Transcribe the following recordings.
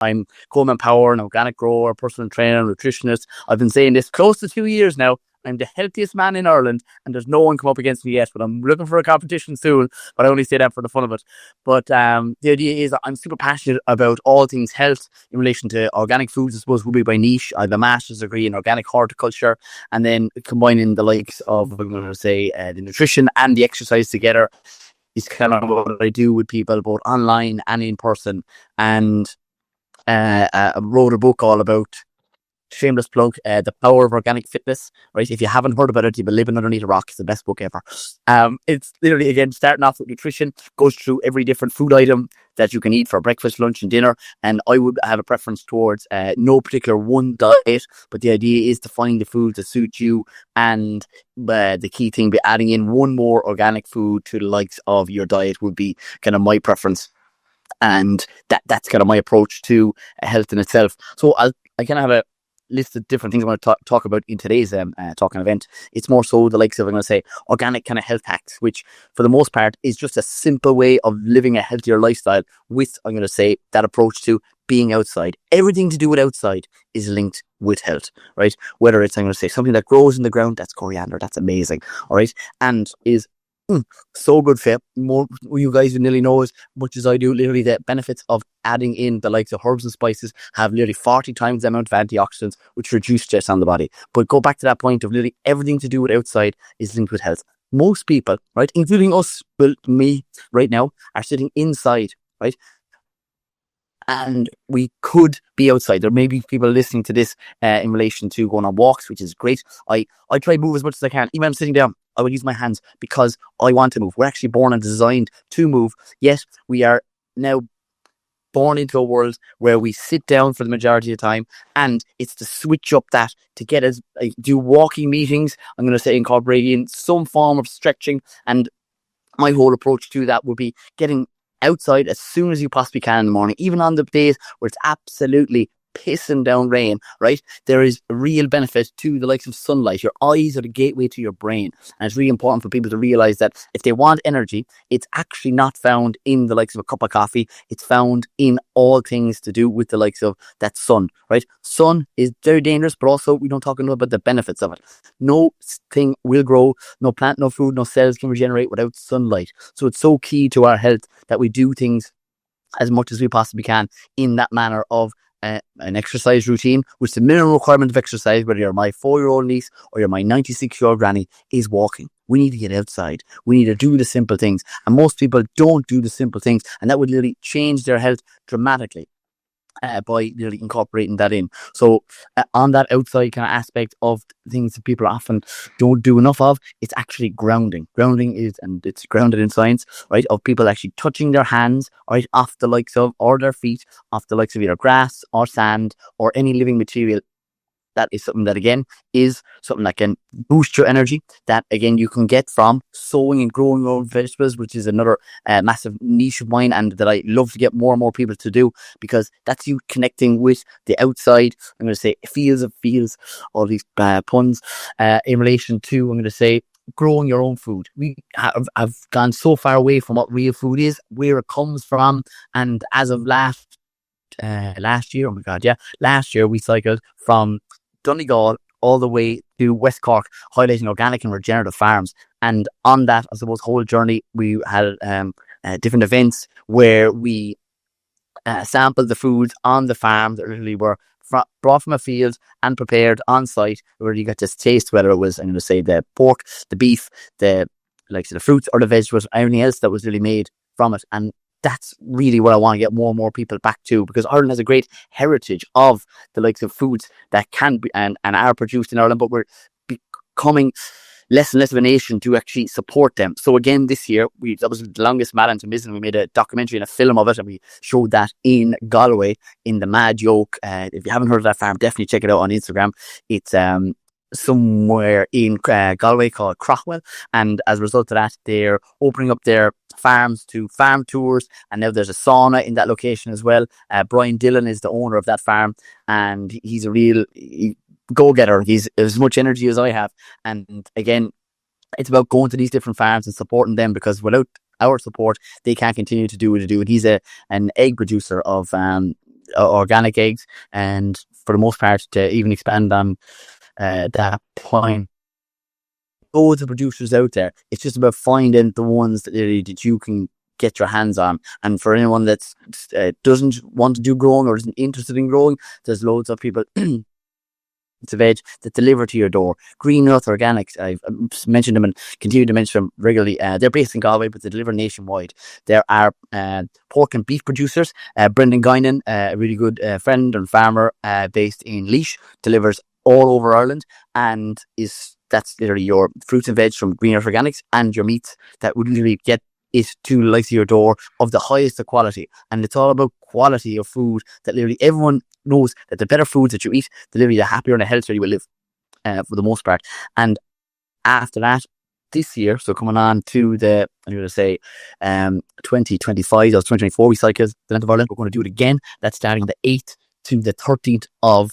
I'm Coleman Power, an organic grower, personal trainer, nutritionist. I've been saying this close to 2 years now. I'm the healthiest man in Ireland, and there's no one come up against me yet. But I'm looking for a competition soon. But I only say that for the fun of it. But the idea is that I'm super passionate about all things health in relation to organic foods. I suppose would be my niche. I have a master's degree in organic horticulture, and then combining the likes of, I'm going to say, the nutrition and the exercise together is kind of what I do with people, both online and in person. And I wrote a book all about, shameless plug, The Power of Organic Fitness, right? If you haven't heard about it, you've been living underneath a rock. It's the best book ever. It's literally, again, starting off with nutrition, goes through every different food item that you can eat for breakfast, lunch and dinner. And I would have a preference towards no particular one diet, but the idea is to find the foods that suit you. And the key thing, be adding in one more organic food to the likes of your diet would be kind of my preference. And that's kind of my approach to health in itself. So I kind of have a list of different things I want to talk about in today's talking event. It's more so the likes of, I'm going to say, organic kind of health hacks, which for the most part is just a simple way of living a healthier lifestyle with, I'm going to say, that approach to being outside. Everything to do with outside is linked with health, right? Whether it's, I'm going to say, something that grows in the ground, that's coriander, that's amazing, all right? And is so good for more. You guys who nearly know as much as I do, literally the benefits of adding in the likes of herbs and spices have nearly 40 times the amount of antioxidants, which reduce stress on the body. But go back to that point of literally everything to do with outside is linked with health. Most people, right, including us, well, me right now, are sitting inside, right? And we could be outside. There may be people listening to this in relation to going on walks, which is great. I try to move as much as I can. Even if I'm sitting down, I will use my hands because I want to move. We're actually born and designed to move. Yet we are now born into a world where we sit down for the majority of the time, and it's to switch up that to get us do walking meetings. I'm going to say incorporating some form of stretching, and my whole approach to that would be getting outside as soon as you possibly can in the morning, even on the days where it's absolutely pissing down rain, right? There is a real benefit to the likes of sunlight. Your eyes are the gateway to your brain, and it's really important for people to realize that if they want energy, it's actually not found in the likes of a cup of coffee. It's found in all things to do with the likes of that sun, right? Sun is very dangerous, but also we don't talk enough about the benefits of it. No thing will grow, no plant, no food, no cells can regenerate without sunlight. So it's so key to our health that we do things as much as we possibly can in that manner of an exercise routine, which the minimum requirement of exercise, whether you're my 4-year-old niece or you're my 96-year-old granny, is walking. We need to get outside. We need to do the simple things. And most people don't do the simple things. And that would literally change their health dramatically by really incorporating that in. So on that outside kind of aspect of things that people often don't do enough of, it's actually grounding. Grounding is, and it's grounded in science, right, of people actually touching their hands, right, off the likes of, or their feet, off the likes of either grass or sand or any living material. That is something that, again, is something that can boost your energy. That, again, you can get from sowing and growing your own vegetables, which is another massive niche of mine, and that I love to get more and more people to do, because that's you connecting with the outside. I'm going to say fields, all these puns in relation to, I'm going to say, growing your own food. We have gone so far away from what real food is, where it comes from, and as of last year, last year we cycled from Donegal all the way to West Cork, highlighting organic and regenerative farms. And on that, I suppose, whole journey, we had different events where we sampled the foods on the farm that literally were brought from a field and prepared on site, where you got to taste whether it was, I'm going to say, the pork, the beef, the fruits or the vegetables, everything else that was really made from it. And that's really what I want to get more and more people back to, because Ireland has a great heritage of the likes of foods that can be and are produced in Ireland, but we're becoming less and less of a nation to actually support them. So again, this year, that was the longest Mad Antimism. We made a documentary and a film of it, and we showed that in Galway in the Mad Yoke. If you haven't heard of that farm, definitely check it out on Instagram. It's somewhere in Galway called Craughwell, and as a result of that, they're opening up their farms to farm tours, and now there's a sauna in that location as well. Brian Dillon is the owner of that farm, and he's a real go-getter. He's as much energy as I have, and again, it's about going to these different farms and supporting them, because without our support, they can't continue to do what they do. And he's an egg producer of organic eggs, and for the most part, to even expand on that point, loads of producers out there. It's just about finding the ones that you can get your hands on. And for anyone that's doesn't want to do growing or isn't interested in growing, there's loads of people it's a veg that deliver to your door. Green Earth Organics, I've mentioned them and continue to mention them regularly. They're based in Galway, but they deliver nationwide. There are pork and beef producers. Brendan Guinan, a really good friend and farmer based in Laois, delivers all over Ireland, and that's literally your fruits and veg from Green Earth Organics, and your meats that would literally get it to the likes of your door of the highest of quality. And it's all about quality of food, that literally everyone knows that the better foods that you eat, literally the happier and the healthier you will live, for the most part. And after that, this year, so coming on to the, I'm going to say 2025 or 2024 recycles the Land of Ireland, we're going to do it again. That's starting the 8th to the 13th of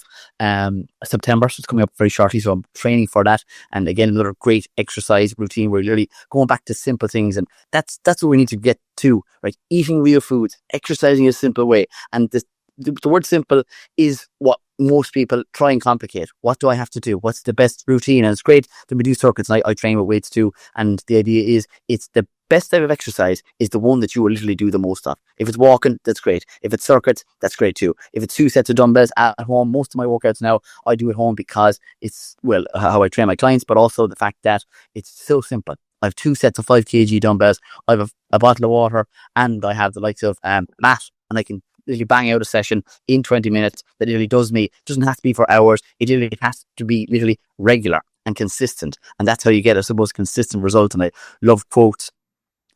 September, so it's coming up very shortly. So I'm training for that, and again, another great exercise routine where you're literally going back to simple things, and that's what we need to get to, right? Eating real foods, exercising a simple way, and the word simple is what most people try and complicate. What do I have to do? What's the best routine? And it's great that we do circuits, and I train with weights too, and the idea is it's the best type of exercise is the one that you will literally do the most of. If it's walking, that's great. If it's circuits, that's great too. If it's 2 sets of dumbbells at home, most of my workouts now I do at home because it's, well, how I train my clients, but also the fact that it's so simple. I have 2 sets of 5 kg dumbbells, I have a bottle of water, and I have the likes of mat, and I can literally bang out a session in 20 minutes that literally does me. It doesn't have to be for hours. It literally has to be literally regular and consistent. And that's how you get, I suppose, consistent results. And I love quotes.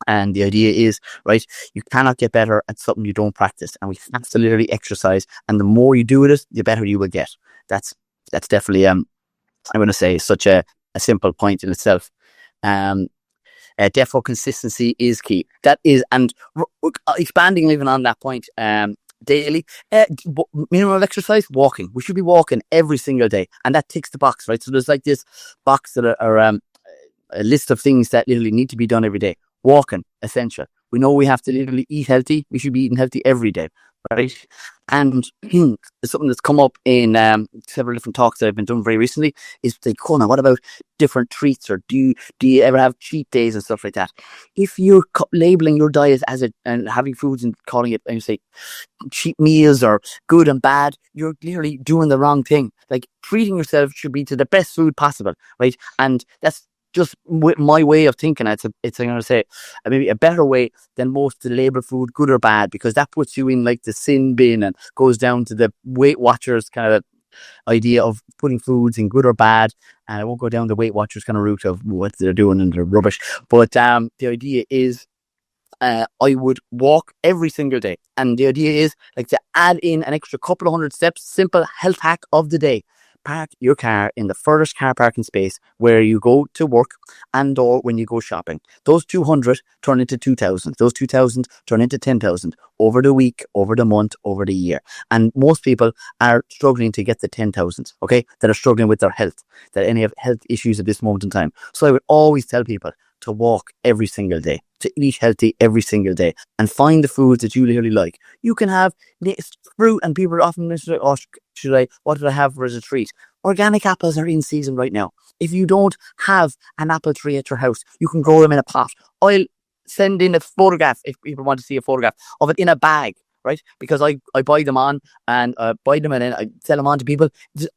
And the idea is, right, you cannot get better at something you don't practice. And we have to literally exercise. And the more you do it, the better you will get. That's definitely, I'm going to say, such a simple point in itself. Therefore, consistency is key. That is, and expanding even on that point, daily, minimum of exercise, walking. We should be walking every single day, and that ticks the box, right? So there's like this box that are a list of things that literally need to be done every day. Walking, essential. We know we have to literally eat healthy. We should be eating healthy every day, right? And something that's come up in several different talks that I've been doing very recently is like, oh, now what about different treats, or do you ever have cheat days and stuff like that? If you're labeling your diet as and having foods and calling it, and you say cheat meals or good and bad, you're clearly doing the wrong thing. Like, treating yourself should be to the best food possible, right? And that's just my way of thinking. It's I'm going to say maybe a better way than most to label food good or bad, because that puts you in like the sin bin and goes down to the Weight Watchers kind of idea of putting foods in good or bad. And I won't go down the Weight Watchers kind of route of what they're doing and they're rubbish. But the idea is, I would walk every single day. And the idea is like to add in an extra couple of hundred steps. Simple health hack of the day: park your car in the furthest car parking space where you go to work and or when you go shopping. Those 200 turn into 2,000. Those 2,000 turn into 10,000 over the week, over the month, over the year. And most people are struggling to get the 10,000, okay, that are struggling with their health, that any have health issues at this moment in time. So I would always tell people to walk every single day, to eat healthy every single day, and find the foods that you really like. You can have fruit, and people often say, oh, what did I have as a treat? Organic apples are in season right now. If you don't have an apple tree at your house, you can grow them in a pot. I'll send in a photograph if people want to see a photograph of it in a bag, right? Because I buy them on and buy them and then I sell them on to people.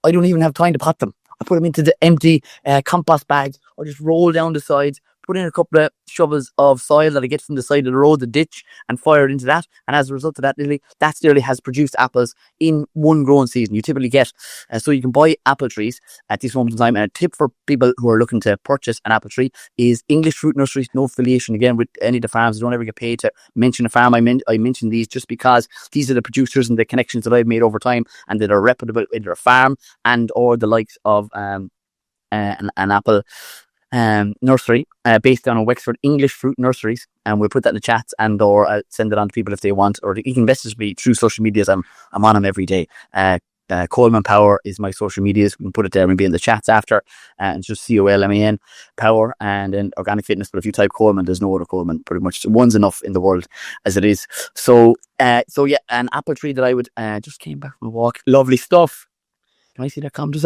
I don't even have time to pot them. I put them into the empty compost bags, or just roll down the sides, put in a couple of shovels of soil that I get from the side of the road, the ditch, and fire it into that. And as a result of that, that nearly has produced apples in one growing season. You typically get, so you can buy apple trees at this moment in time. And a tip for people who are looking to purchase an apple tree is English Fruit Nurseries. No affiliation again with any of the farms. I don't ever get paid to mention a farm. I mention these just because these are the producers and the connections that I've made over time, and that are reputable, either a farm and or the likes of an apple nursery based down in Wexford, English Fruit Nurseries, and we'll put that in the chats and or send it on to people if they want, or you can message me through social medias. I'm on them every day. Coleman Power is my social medias. We can put it there, maybe in the chats after, and just Coleman Power, and then Organic Fitness. But if you type Coleman, there's no other Coleman. Pretty much one's enough in the world as it is. So yeah, an apple tree that I would just came back from a walk. Lovely stuff. Can I see that comment?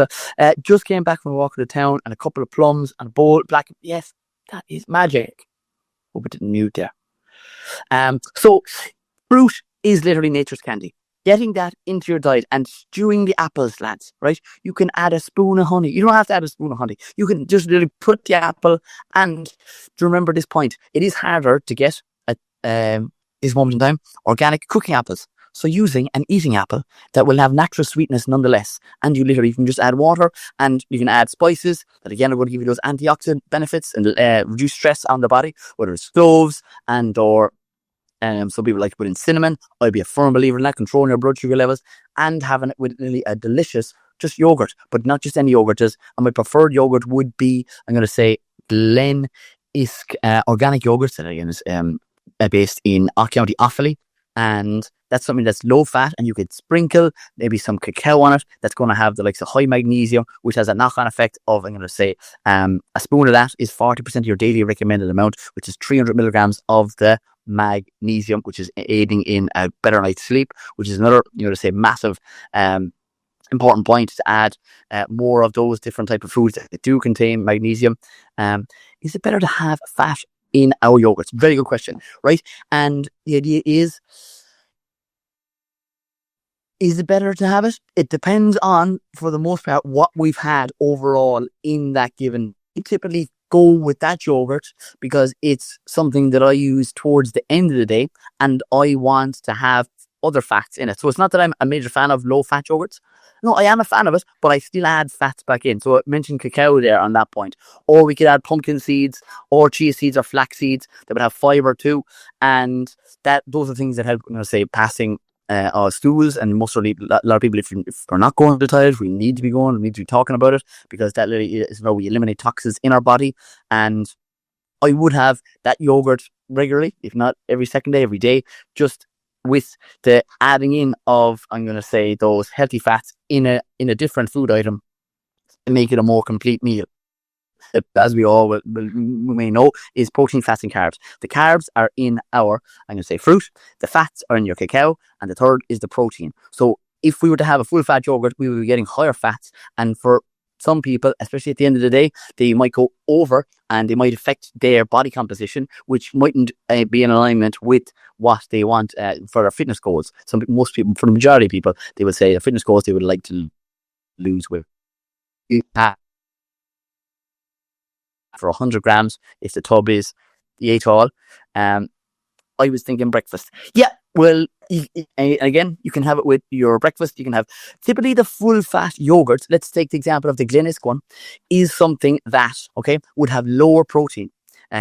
Just came back from a walk to the town, and a couple of plums and a bowl black. Yes, that is magic. Hope it didn't mute there. So fruit is literally nature's candy. Getting that into your diet and stewing the apples, lads, right? You can add a spoon of honey. You don't have to add a spoon of honey. You can just literally put the apple, and to remember this point, it is harder to get at this moment in time organic cooking apples. So using an eating apple that will have natural sweetness nonetheless, and you can just add water, and you can add spices that again are going to give you those antioxidant benefits and reduce stress on the body, whether it's cloves and or some people like to put in cinnamon. I'd be a firm believer in that, controlling your blood sugar levels and having it with really a delicious just yogurt, but not just any yogurt. And my preferred yogurt would be, I'm going to say, Glen Isk organic yogurt that again is based in County Offaly, and that's something that's low fat, and you could sprinkle maybe some cacao on it. That's going to have the likes of high magnesium, which has a knock-on effect of, I'm going to say, a spoon of that is 40% of your daily recommended amount, which is 300 milligrams of the magnesium, which is aiding in a better night's sleep, which is another, massive important point to add more of those different type of foods that do contain magnesium. Is it better to have fat in our yogurts? Very good question, right? And the idea is it better to have it? It depends on, for the most part, what we've had overall in that given. I typically go with that yogurt because it's something that I use towards the end of the day, and I want to have other fats in it. So it's not that I'm a major fan of low-fat yogurts. No, I am a fan of it, but I still add fats back in. So I mentioned cacao there on that point. Or we could add pumpkin seeds or chia seeds or flax seeds that would have fiber too. And those are things that help, passing stools and most of a lot of people, if we're not going to diet, we need to be talking about it, because that literally is where we eliminate toxins in our body. And I would have that yogurt regularly, if not every second day, every day, just with the adding in of, I'm going to say, those healthy fats in a different food item to make it a more complete meal. As we all may know, is protein, fats, and carbs. The carbs are in our, I'm going to say, fruit. The fats are in your cacao, and the third is the protein. So if we were to have a full fat yogurt, we would be getting higher fats. And for some people, especially at the end of the day, they might go over and they might affect their body composition, which mightn't be in alignment with what they want for their fitness goals. Most people, for the majority of people, they would say their fitness goals, they would like to lose weight. For 100 grams, if the tub is the 8 all. I was thinking breakfast. Yeah, well, again, you can have it with your breakfast. You can have typically the full fat yogurt. Let's take the example of the Glen Isk one, is something that, would have lower protein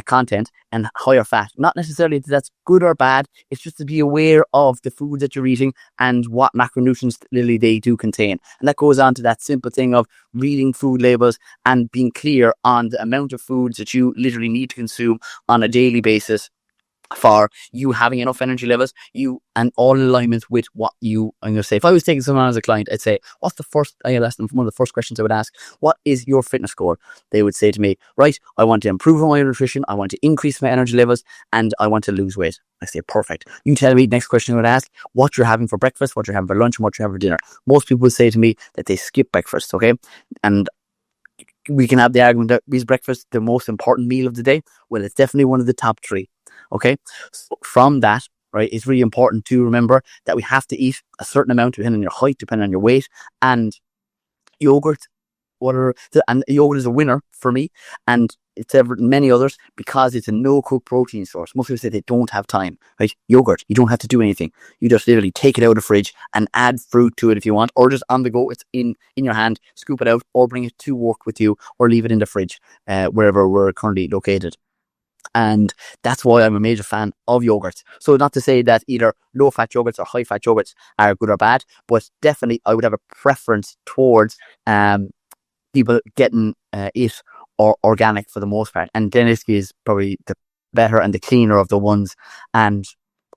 content and higher fat. Not necessarily that that's good or bad. It's just to be aware of the food that you're eating and what macronutrients literally they do contain. And that goes on to that simple thing of reading food labels and being clear on the amount of foods that you literally need to consume on a daily basis for you having enough energy levels, and all in alignment with what I'm going to say. If I was taking someone as a client, I'd say, what's the first, I'd ask them, one of the first questions I would ask, what is your fitness goal? They would say to me, right, I want to improve on my nutrition, I want to increase my energy levels, and I want to lose weight. I say, perfect. You tell me, next question I would ask, what you're having for breakfast, what you're having for lunch, and what you're having for dinner. Most people would say to me that they skip breakfast, and we can have the argument that is breakfast the most important meal of the day? Well, it's definitely one of the top 3. So from that, right, it's really important to remember that we have to eat a certain amount depending on your height, depending on your weight, and yogurt. Yogurt is a winner for me, and it's many others, because it's a no-cook protein source. Most people say they don't have time, right? Yogurt, you don't have to do anything. You just literally take it out of the fridge and add fruit to it if you want, or just on the go. It's in your hand, scoop it out, or bring it to work with you, or leave it in the fridge wherever we're currently located. And that's why I'm a major fan of yogurts. So not to say that either low-fat yogurts or high-fat yogurts are good or bad, but definitely I would have a preference towards people getting it or organic for the most part. And Glen Isk is probably the better and the cleaner of the ones. And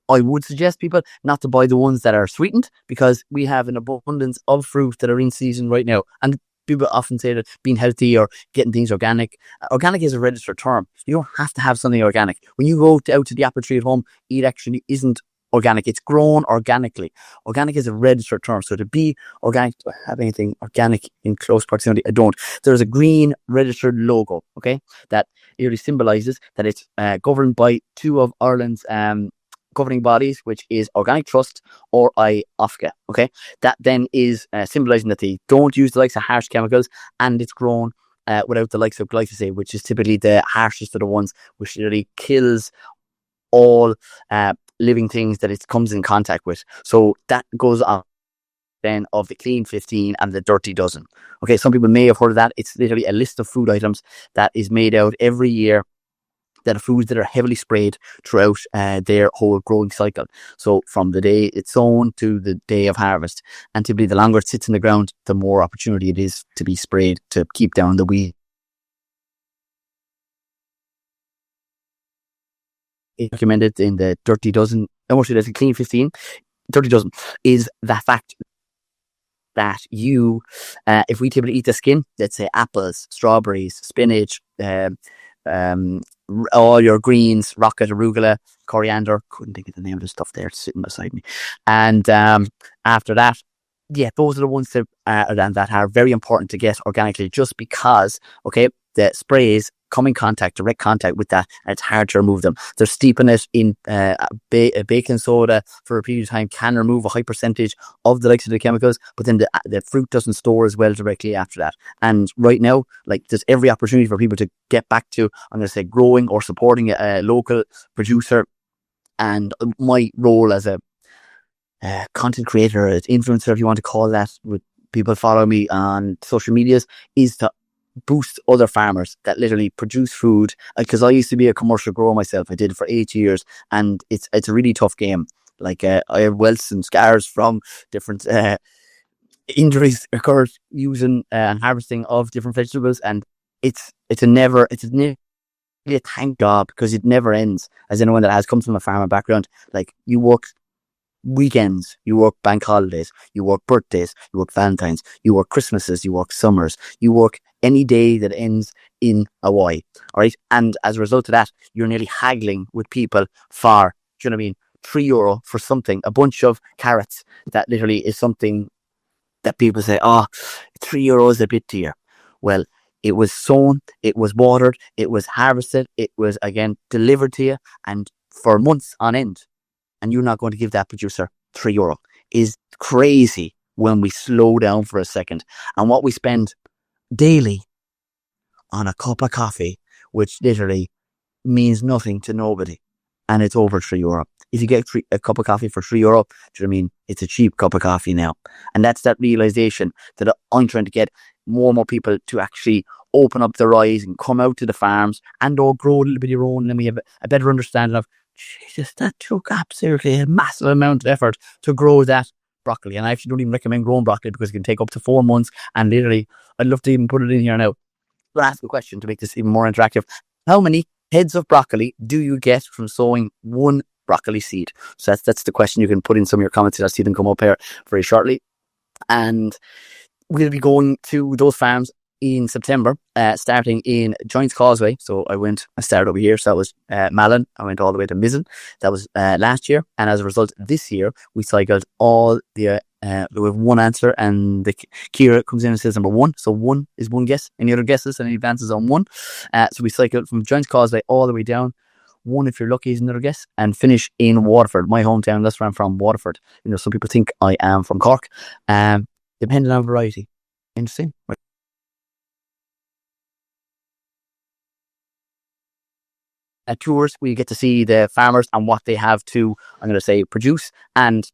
I would suggest people not to buy the ones that are sweetened, because we have an abundance of fruit that are in season right now. And people often say that being healthy or getting things organic. Organic is a registered term. You don't have to have something organic. When you go out to the apple tree at home, it actually isn't organic. It's grown organically. Organic is a registered term. So to be organic, to have anything organic in close proximity, I don't. There's a green registered logo, okay, that really symbolizes that it's governed by two of Ireland's governing bodies, which is Organic Trust or IOFGA. Okay, that then is symbolizing that they don't use the likes of harsh chemicals, and it's grown without the likes of glyphosate, which is typically the harshest of the ones, which really kills all living things that it comes in contact with. So that goes on then of the clean 15 and the dirty dozen. Okay, some people may have heard of that. It's literally a list of food items that is made out every year, that are foods that are heavily sprayed throughout their whole growing cycle. So from the day it's sown to the day of harvest. And typically the longer it sits in the ground, the more opportunity it is to be sprayed to keep down the weed. It's documented in the Dirty Dozen, actually there's a Clean 15. Dirty Dozen is the fact that you, if we typically eat the skin, let's say apples, strawberries, spinach, all your greens, rocket, arugula, coriander. Couldn't think of the name of the stuff there sitting beside me. And after that, yeah, those are the ones that are very important to get organically, just because, okay, the sprays come in contact, direct contact with that, and it's hard to remove them. They're steeping it in baking soda for a period of time can remove a high percentage of the likes of the chemicals, but then the fruit doesn't store as well directly after that. And right now, like, there's every opportunity for people to get back to, I'm going to say, growing or supporting a local producer. And my role as a content creator, as influencer, if you want to call that, with people follow me on social medias, is to boost other farmers that literally produce food. Because I used to be a commercial grower myself. I did it for 8 years, and it's a really tough game. Like, I have welts and scars from different injuries occurred using and harvesting of different vegetables, and it's nearly a thank job, because it never ends. As anyone that has come from a farming background, like, you work weekends, you work bank holidays, you work birthdays, you work Valentine's, you work Christmases, you work summers, you work any day that ends in a Y. All right. And as a result of that, you're nearly haggling with people for, do you know what I mean, €3 for something, a bunch of carrots that literally is something that people say, oh, €3 is a bit dear. Well, it was sown, it was watered, it was harvested, it was again delivered to you, and for months on end. And you're not going to give that producer €3 is crazy when we slow down for a second. And what we spend daily on a cup of coffee, which literally means nothing to nobody, and it's over €3. If you get a cup of coffee for €3, do you know what I mean? It's a cheap cup of coffee now. And that's that realization that I'm trying to get more and more people to actually open up their eyes and come out to the farms and or grow a little bit of your own. And we have a better understanding of, Jesus, that took absolutely a massive amount of effort to grow that broccoli. And I actually don't even recommend growing broccoli, because it can take up to 4 months. And literally, I'd love to even put it in here now. I'll ask a question to make this even more interactive. How many heads of broccoli do you get from sowing one broccoli seed? So that's the question. You can put in some of your comments, and I'll see them come up here very shortly. And we'll be going to those farms in September, starting in Giants Causeway. So I started over here. So that was Malin. I went all the way to Mizzen. That was last year. And as a result, this year, we cycled all the, we have one answer, and the Kira comes in and says number 1. So 1 is one guess. Any other guesses? Any advances on 1? So we cycled from Giants Causeway all the way down. 1, if you're lucky, is another guess, and finish in Waterford, my hometown. That's where I'm from, Waterford. You know, some people think I am from Cork. Depending on variety. Interesting. At tours, we get to see the farmers and what they have to, I'm going to say, produce, and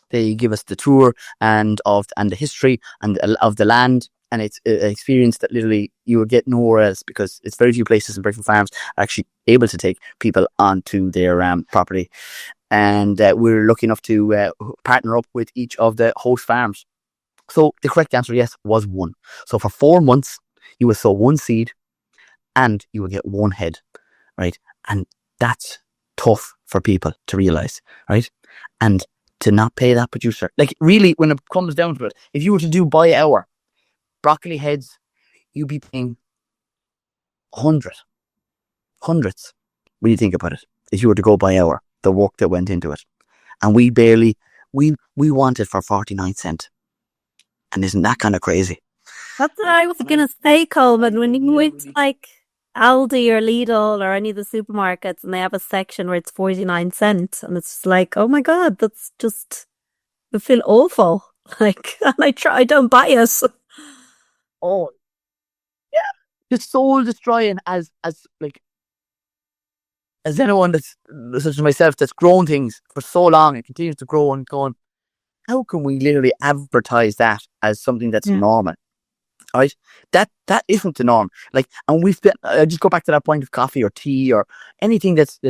they give us the tour and the history and of the land. And it's an experience that literally you will get nowhere else, because it's very few places and very few farms are actually able to take people onto their property. And we're lucky enough to partner up with each of the host farms. So the correct answer, yes, was 1. So for 4 months, you will sow 1 seed, and you will get 1 head, right? And that's tough for people to realize, right? And to not pay that producer. Like, really, when it comes down to it, if you were to do by hour broccoli heads, you'd be paying hundreds when you think about it. If you were to go by hour, the work that went into it, and we want it for 49¢. And isn't that kind of crazy? That's what I was gonna say, Coleman. When you went to like Aldi or Lidl or any of the supermarkets, and they have a section where it's 49¢, and it's just like, oh my god, that's just, I feel awful. Like, and I don't buy it. Oh, yeah, just soul destroying as anyone that's such as myself that's grown things for so long and continues to grow and going. How can we literally advertise that as something that's normal? Right? That isn't the norm. Like, and I just go back to that point of coffee or tea or anything that's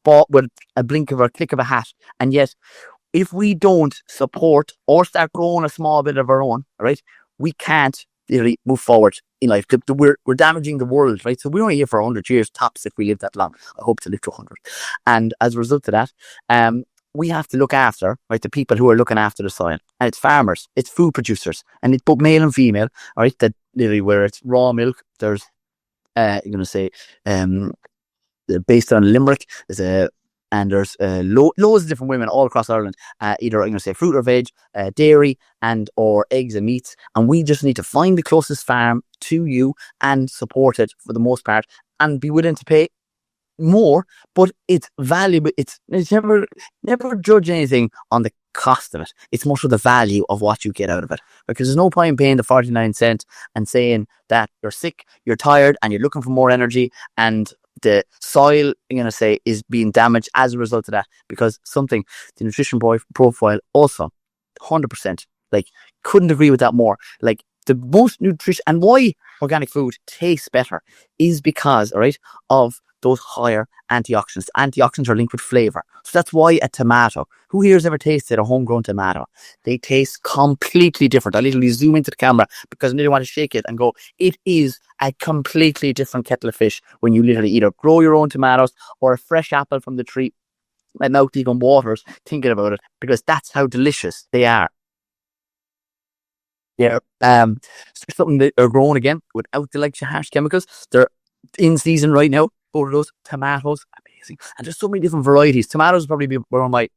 bought with a blink of a click of a hat. And yet, if we don't support or start growing a small bit of our own, right, we can't really move forward in life. We're damaging the world, right? So we're only here for 100 years tops if we live that long. I hope to live to 100. And as a result of that, we have to look after, right, the people who are looking after the soil. And it's farmers, it's food producers, and it's both male and female, right, that literally where it's raw milk, there's, you're going to say, based on Limerick, there's loads of different women all across Ireland, either, I'm going to say, fruit or veg, dairy, and or eggs and meats. And we just need to find the closest farm to you and support it for the most part and be willing to pay more, but it's valuable. It's never judge anything on the cost of it. It's more so the value of what you get out of it, because there's no point paying the 49¢ and saying that you're sick, you're tired, and you're looking for more energy, and the soil, I'm going to say, is being damaged as a result of that, because the nutrition profile also 100%, like, couldn't agree with that more. Like, the most nutrition and why organic food tastes better is because, all right, of those higher antioxidants. Antioxidants are linked with flavor. So that's why a tomato, who here has ever tasted a homegrown tomato? They taste completely different. I literally zoom into the camera because I really want to shake it and go, it is a completely different kettle of fish when you literally either grow your own tomatoes or a fresh apple from the tree. My mouth even waters thinking about it because that's how delicious they are. Yeah. Something that are grown again without the harsh chemicals. They're in season right now. Both of those tomatoes, amazing. And there's so many different varieties. Tomatoes probably be one of my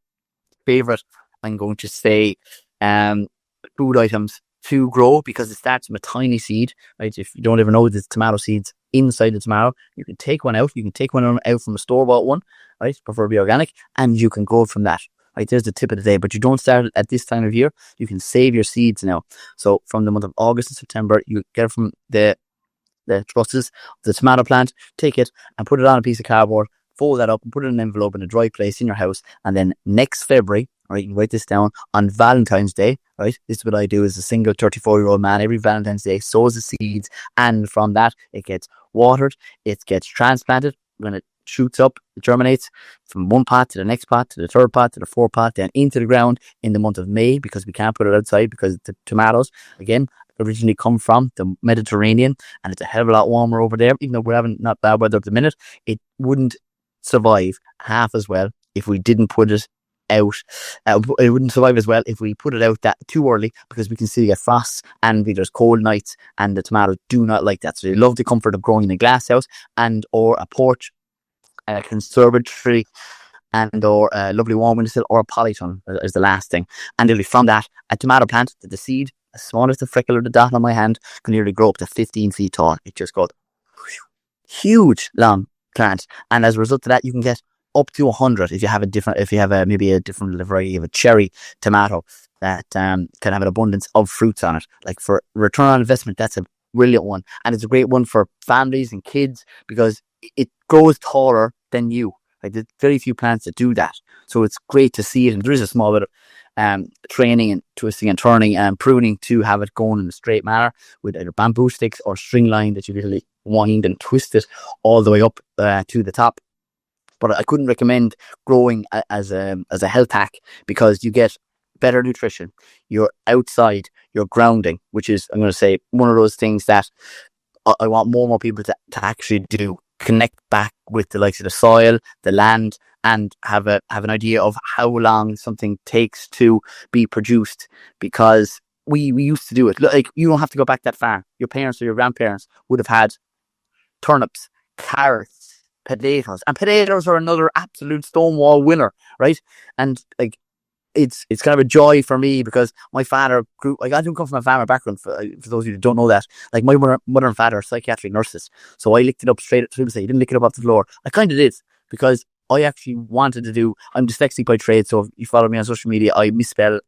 favorite, I'm going to say, food items to grow, because it starts from a tiny seed, right? If you don't ever know, there's tomato seeds inside the tomato. You can take one out. You can take one out from a store-bought one, right? Preferably organic, and you can grow from that. Right, there's the tip of the day, but you don't start it at this time of year. You can save your seeds now. So from the month of August and September, you get it from the trusses, the tomato plant, take it and put it on a piece of cardboard, fold that up and put it in an envelope in a dry place in your house. And then next February, right, you can write this down, on Valentine's Day, right, this is what I do as a single 34-year-old man. Every Valentine's Day, sows the seeds, and from that, it gets watered, it gets transplanted. When it shoots up, it germinates from one pot to the next pot, to the third pot, to the fourth pot, then into the ground in the month of May, because we can't put it outside because the tomatoes, again, originally come from the Mediterranean, and it's a hell of a lot warmer over there. Even though we're having not bad weather at the minute, it wouldn't survive half as well if we didn't put it out. It wouldn't survive as well if we put it out that too early, because we can still get frosts and there's cold nights, and the tomatoes do not like that. So they love the comfort of growing in a glass house and or a porch, a conservatory, and or a lovely warm windowsill, or a polytunnel is the last thing. And literally from that, a tomato plant, the seed, as small as the freckle or the dot on my hand, can nearly grow up to 15 feet tall. It just goes huge, long plant. And as a result of that, you can get up to 100 if you have maybe a different variety of a cherry tomato that can have an abundance of fruits on it. Like, for return on investment, that's a brilliant one. And it's a great one for families and kids because it grows taller than you. Like, there's very few plants that do that. So it's great to see it. And there is a small bit of training and twisting and turning and pruning to have it going in a straight manner with either bamboo sticks or string line that you literally wind and twist it all the way up to the top. But I couldn't recommend growing as a health hack, because you get better nutrition, you're outside, you're grounding, which is, I'm going to say, one of those things that I want more and more people to actually do. Connect back with the likes of the soil, the land, and have an idea of how long something takes to be produced. Because we used to do it. Like, you don't have to go back that far. Your parents or your grandparents would have had turnips, carrots, potatoes, and potatoes are another absolute stonewall winner, right? And like, it's kind of a joy for me, because my father grew, like, I don't come from a farmer background, for those of you who don't know that. Like, my mother and father are psychiatric nurses, so I licked it up straight. People say you didn't lick it up off the floor. I kind of did, because I actually wanted to do. I'm dyslexic by trade, so if you follow me on social media, I misspell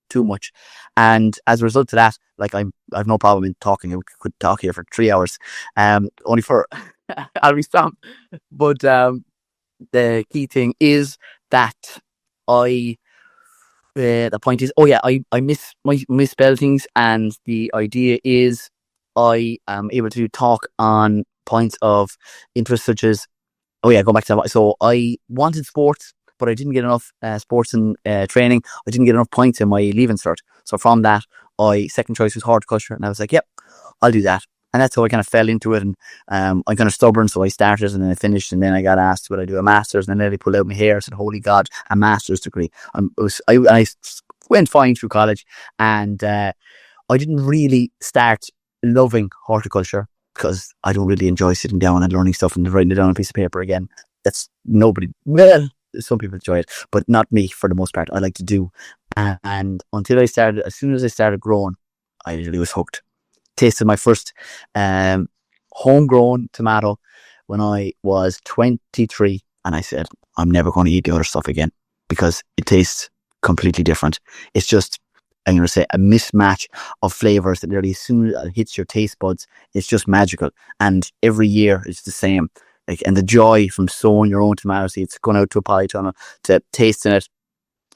too much, and as a result of that, like, I've no problem in talking. I could talk here for 3 hours, only for I'll be stopped. But the key thing is that I the point is, oh yeah, I misspell things, and the idea is I am able to talk on points of interest, such as, oh yeah, go back to that. So I wanted sports, but I didn't get enough sports and training. I didn't get enough points in my leaving cert. So from that, second choice was horticulture, and I was like, yep, I'll do that. And that's how I kind of fell into it. And I'm kind of stubborn, so I started and then I finished, and then I got asked, would I do a master's? And then they pulled out my hair. I said, holy God, a master's degree. I went fine through college, and I didn't really start loving horticulture, because I don't really enjoy sitting down and learning stuff and writing it down on a piece of paper again. That's nobody. Well, some people enjoy it, but not me for the most part. I like to do. And as soon as I started growing, I really was hooked. Tasted my first homegrown tomato when I was 23, and I said, I'm never going to eat the other stuff again, because it tastes completely different. It's just, I'm going to say, a mismatch of flavors that nearly, as soon as it hits your taste buds, it's just magical. And every year it's the same. Like, and the joy from sowing your own tomato seeds, going out to a polytunnel, to tasting it,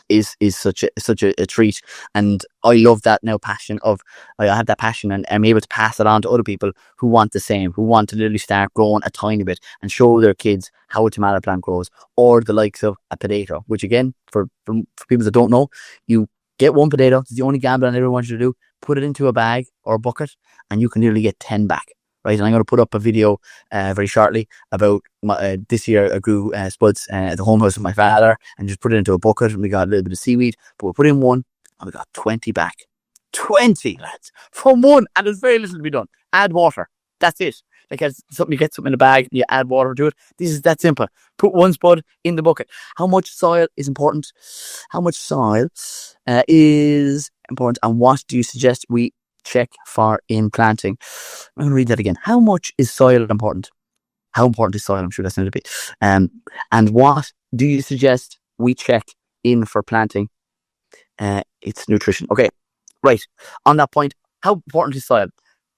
is such a treat. And I love that now passion of, I have that passion, and I'm able to pass it on to other people who want the same, who want to literally start growing a tiny bit and show their kids how a tomato plant grows, or the likes of a potato, which again, for people that don't know, you get one potato. It's the only gamble I ever want you to do. Put it into a bag or a bucket, and you can nearly get 10 back. Right, and I'm going to put up a video very shortly about this year. I grew spuds at the home house of my father, and just put it into a bucket, and we got a little bit of seaweed. But we put in one, and we got 20 back. 20, lads, from one, and there's very little to be done. Add water. That's it. Like, as something, you get something in a bag, and you add water to it. This is that simple. Put one spud in the bucket. How much soil is important? How much soil is important, and what do you suggest we check for in planting? I'm going to read that again. How much is soil important? How important is soil? I'm sure that's going to be. And what do you suggest we check in for planting? It's nutrition. Okay, right. On that point, how important is soil?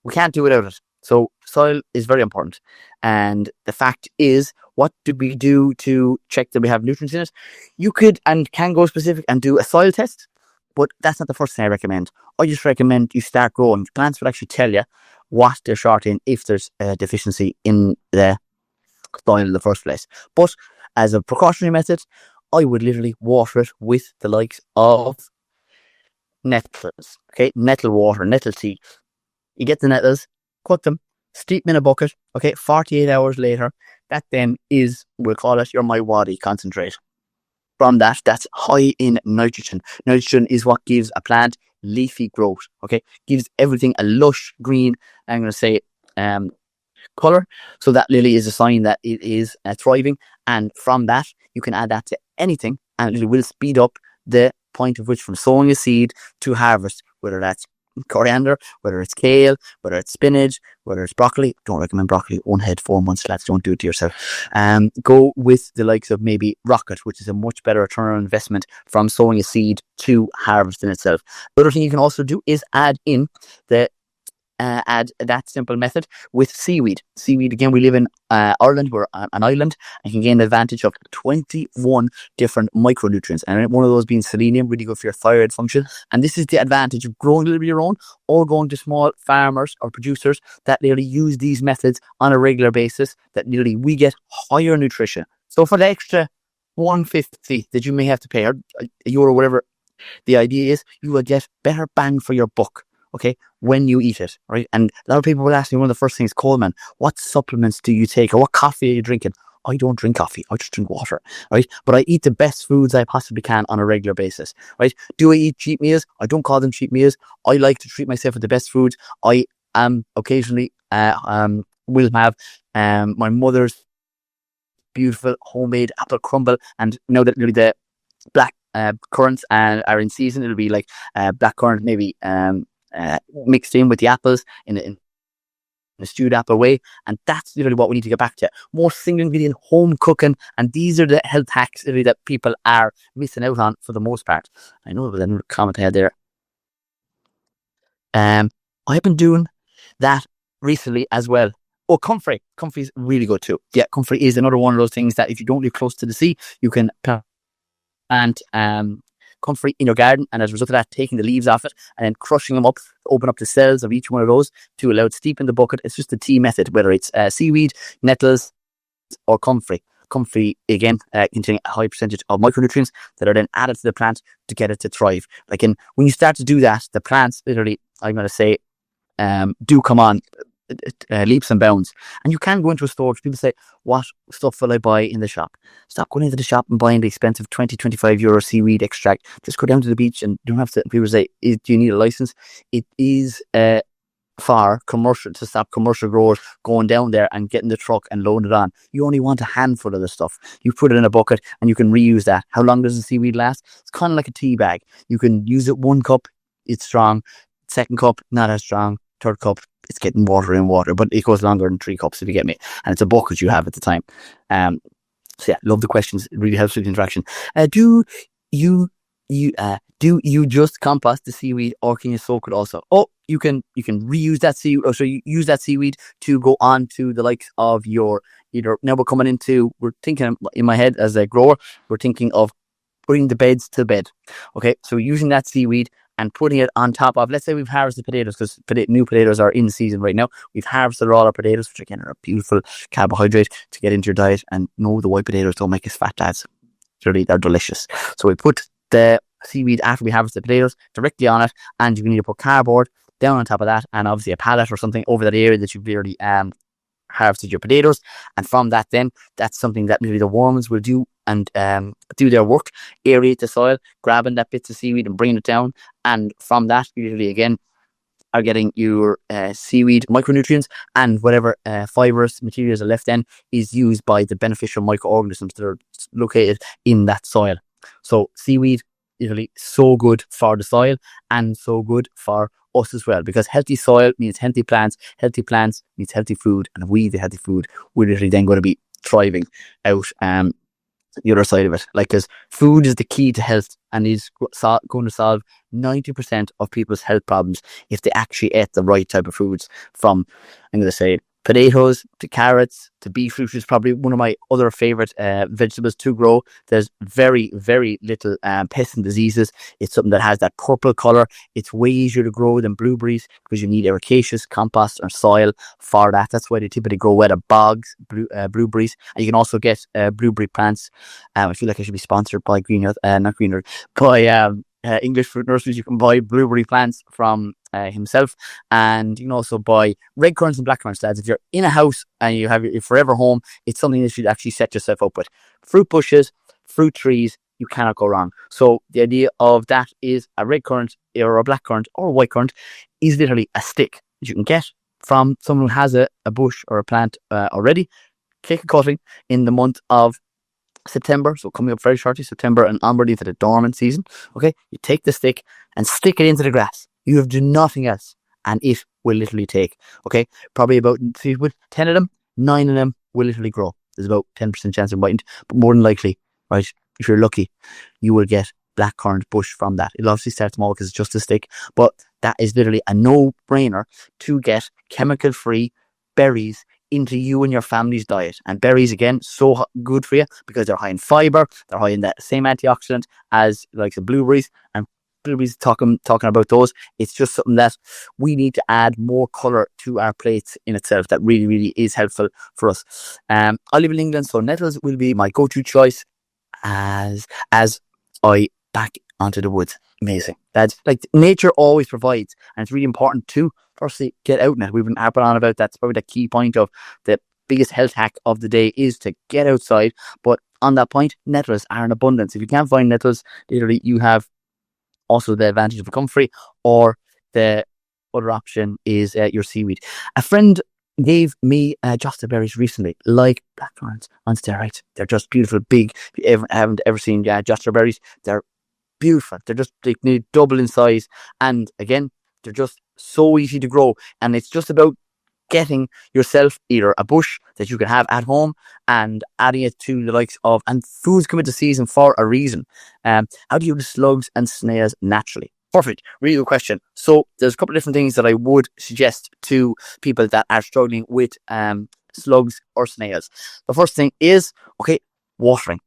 We can't do without it. So soil is very important. And the fact is, what do we do to check that we have nutrients in it? You could and can go specific and do a soil test, but that's not the first thing I recommend. I just recommend you start growing. Plants will actually tell you what they're short in if there's a deficiency in the soil in the first place. But as a precautionary method, I would literally water it with the likes of nettles. Okay, nettle water, nettle tea. You get the nettles, cut them, steep them in a bucket. Okay, 48 hours later, that then is, we'll call it your My Wadi concentrate. From that, that's high in nitrogen. Nitrogen is what gives a plant leafy growth. Okay, gives everything a lush green, I'm going to say, color. So that lily is a sign that it is thriving. And from that, you can add that to anything, and it will speed up the point of which, from sowing a seed to harvest, whether that's coriander, whether it's kale, whether it's spinach, whether it's broccoli. Don't recommend broccoli. One head 4 months, lads. Don't do it to yourself. Go with the likes of maybe rocket, which is a much better return on investment from sowing a seed to harvest in itself. The other thing you can also do is add in add that simple method with seaweed. Seaweed, again, we live in Ireland, we're an island, and can gain the advantage of 21 different micronutrients, and one of those being selenium, really good for your thyroid function. And this is the advantage of growing a little bit of your own, or going to small farmers or producers that literally use these methods on a regular basis, that literally we get higher nutrition. So for the extra 150 that you may have to pay, or €1, whatever, the idea is you will get better bang for your buck. Okay, when you eat it, right? And a lot of people will ask me, one of the first things, Coleman, what supplements do you take, or what coffee are you drinking? I don't drink coffee. I just drink water, right? But I eat the best foods I possibly can on a regular basis, right? Do I eat cheat meals? I don't call them cheat meals. I like to treat myself with the best foods. I am occasionally will have my mother's beautiful homemade apple crumble, and now that really the black currants are in season, it'll be like black currant maybe mixed in with the apples in a stewed apple way, and that's literally what we need to get back to. More single ingredient home cooking, and these are the health hacks really that people are missing out on for the most part. I know there was another comment I had there. I've been doing that recently as well. Oh, comfrey. Comfrey is really good too. Yeah, comfrey is another one of those things that if you don't live close to the sea, you can plant comfrey in your garden, and as a result of that, taking the leaves off it and then crushing them up to open up the cells of each one of those to allow it to steep in the bucket. It's just a tea method, whether it's seaweed, nettles, or comfrey. Comfrey, again, containing a high percentage of micronutrients that are then added to the plant to get it to thrive. Like, when you start to do that, the plants literally, I'm going to say, do come on leaps and bounds. And you can go into a store. People say, what stuff will I buy in the shop? Stop going into the shop and buying the expensive 20-25 euro seaweed extract. Just go down to the beach, and you don't have to. People say, do you need a license? It is far commercial to stop commercial growers going down there and getting the truck and loading it on. You only want a handful of the stuff. You put it in a bucket and you can reuse that. How long does the seaweed last? It's kind of like a tea bag. You can use it 1 cup, it's strong. Second cup, not as strong. Third cup, it's getting water in water, but it goes longer than 3 cups if you get me. And it's a bucket you have at the time. So yeah, love the questions. It really helps with the interaction. Do you just compost the seaweed, or can you soak it also? Oh, you can reuse that seaweed. Oh, so you use that seaweed to go on to the likes of your either. Now we're thinking in my head as a grower, we're thinking of putting the beds to bed. Okay, so using that seaweed and putting it on top of, let's say we've harvested potatoes, because new potatoes are in season right now. We've harvested all our potatoes, which again are a beautiful carbohydrate to get into your diet. And no, the white potatoes don't make us fat, lads. Really, they're delicious. So we put the seaweed after we harvest the potatoes directly on it, and you can either put cardboard down on top of that, and obviously a pallet or something over that area that you've already harvested your potatoes. And from that, then that's something that maybe the worms will do and do their work, aerate the soil, grabbing that bits of seaweed and bringing it down. And from that, usually again, are getting your seaweed micronutrients, and whatever fibrous materials are left then is used by the beneficial microorganisms that are located in that soil. So seaweed is really so good for the soil and so good for us as well, because healthy soil means healthy plants means healthy food, and if we eat the healthy food, we're literally then going to be thriving out the other side of it. Like, because food is the key to health and is going to solve 90% of people's health problems if they actually ate the right type of foods, from, I'm going to say, potatoes to carrots to beetroot, which is probably one of my other favorite vegetables to grow. There's very, very little pests and diseases. It's something that has that purple color. It's way easier to grow than blueberries because you need ericaceous compost or soil for that. That's why they typically grow well at bogs, blueberries. And you can also get blueberry plants. I feel like I should be sponsored by English Fruit Nurseries. You can buy blueberry plants from himself, and you can also buy red currants and black currants, lads. If you're in a house and you have your forever home, it's something that you should actually set yourself up with. Fruit bushes, fruit trees, you cannot go wrong. So the idea of that is a red currant or a black currant or a white currant is literally a stick that you can get from someone who has a bush or a plant already. Take a cutting in the month of September, so coming up very shortly, September and onward into the dormant season. Okay, you take the stick and stick it into the grass. You have to do nothing else, and it will literally take. Okay, probably about 10 of them, 9 of them will literally grow. There's about 10% chance of biting, but more than likely, right, if you're lucky, you will get blackcurrant bush from that. It'll obviously start small because it's just a stick, but that is literally a no-brainer to get chemical-free berries into you and your family's diet. And berries, again, so good for you because they're high in fiber, they're high in that same antioxidant as like the blueberries. And blueberries, talking about those, it's just something that we need to add more colour to our plates in itself. That really, really is helpful for us. I live in England, so nettles will be my go-to choice as I back onto the woods. Amazing. That's like nature always provides, and it's really important to firstly get out in it. We've been harping on about that's probably the key point of the biggest health hack of the day is to get outside. But on that point, nettles are in abundance. If you can't find nettles, literally you have also the advantage of a comfrey, or the other option is your seaweed. A friend gave me josta berries recently, like blackthorns on steroids. They're just beautiful, big. If you haven't ever seen josta berries, they're beautiful. They need double in size, and again, they're just so easy to grow. And it's just about getting yourself either a bush that you can have at home and adding it to the likes of, and foods come into season for a reason. How do you do slugs and snails naturally? Perfect. Really good question. So there's a couple of different things that I would suggest to people that are struggling with slugs or snails. The first thing is, watering.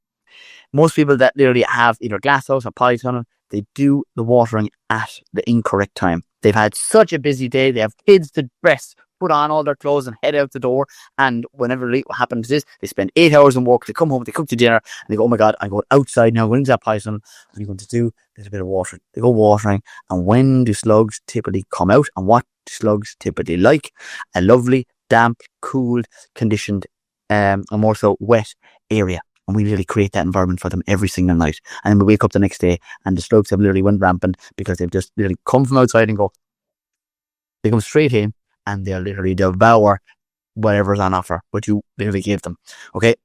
Most people that literally have either glasshouse or polytunnel, they do the watering at the incorrect time. They've had such a busy day. They have kids to dress, put on all their clothes and head out the door. And whenever what happens is they spend 8 hours in work. They come home, they cook the dinner, and they go, oh my God, I'm going outside now. Going into that polytunnel, what are you going to do? There's a bit of watering. They go watering. And when do slugs typically come out? And what do slugs typically like? A lovely, damp, cooled, conditioned, and more so wet area. And we really create that environment for them every single night. And then we wake up the next day and the slugs have literally went rampant because they've just literally come from outside and they come straight in and they'll literally devour whatever's on offer, what you literally give them. Okay.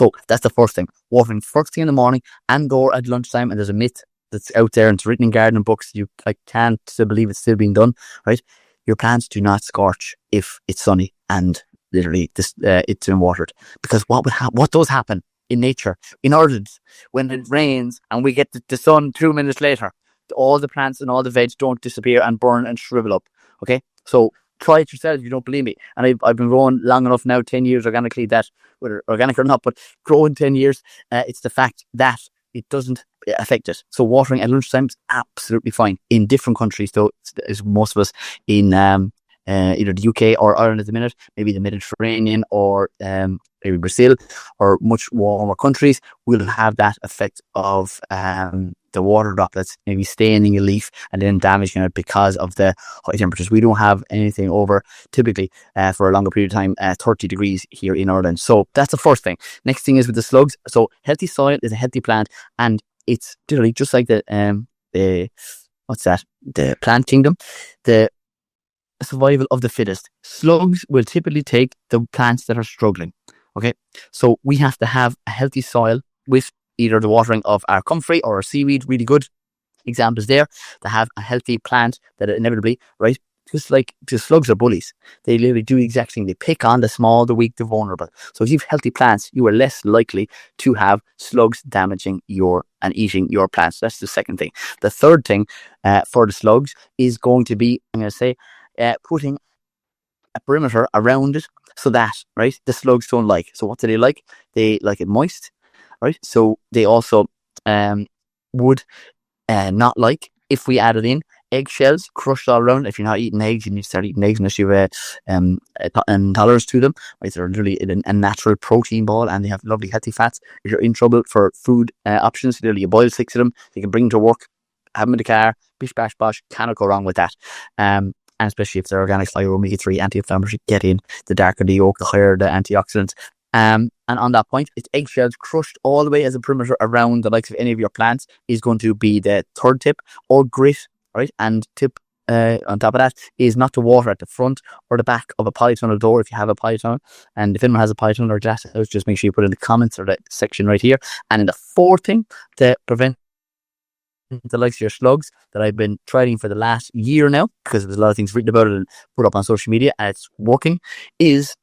So that's the first thing. Watering first thing in the morning and or at lunchtime. And there's a myth that's out there and it's written in gardening books. I can't still believe it's still being done, right? Your plants do not scorch if it's sunny and literally it's been watered. Because what does happen in nature, in Ireland, when it rains and we get the sun 2 minutes later, all the plants and all the veg don't disappear and burn and shrivel up. Okay, so try it yourself if you don't believe me. And I've been growing long enough now, 10 years organically, that whether organic or not, but growing 10 years, it's the fact that it doesn't affect it. So watering at lunchtime is absolutely fine. In different countries, though, as most of us in either the UK or Ireland at the minute, maybe the Mediterranean or maybe Brazil or much warmer countries, will have that effect of the water droplets maybe staining a leaf and then damaging it because of the high temperatures. We don't have anything over typically for a longer period of time 30 degrees here in Ireland. So that's the first thing. Next thing is with the slugs. So healthy soil is a healthy plant, and it's literally just like the plant kingdom, the survival of the fittest. Slugs will typically take the plants that are struggling. Okay, so we have to have a healthy soil with either the watering of our comfrey or our seaweed. Really good examples there to have a healthy plant that inevitably, right? Just like the slugs are bullies, they literally do the exact thing. They pick on the small, the weak, the vulnerable. So if you have healthy plants, you are less likely to have slugs damaging and eating your plants. That's the second thing. The third thing for the slugs is going to be, I'm going to say, putting a perimeter around it so that, right, the slugs don't like. So what do they like? They like it moist, right? So they also would not like if we added in eggshells crushed all around. If you're not eating eggs, you need to start eating eggs unless you have intolerance to them. Right? They're literally a natural protein ball and they have lovely healthy fats. If you're in trouble for food options, literally you boil 6 of them, you can bring them to work, have them in the car, bish bash bosh, cannot go wrong with that. And especially if they're organic, like omega-3 anti-inflammatory, get in. The darker the yolk, the higher the antioxidants. And on that point, it's eggshells crushed all the way as a perimeter around the likes of any of your plants is going to be the third tip, or grit, right? And tip on top of that is not to water at the front or the back of a polytunnel door if you have a polytunnel. And if anyone has a polytunnel or glass house, just make sure you put it in the comments or the section right here. And then the fourth thing to prevent the likes of your slugs that I've been trying for the last year now, because there's a lot of things written about it and put up on social media and it's working, is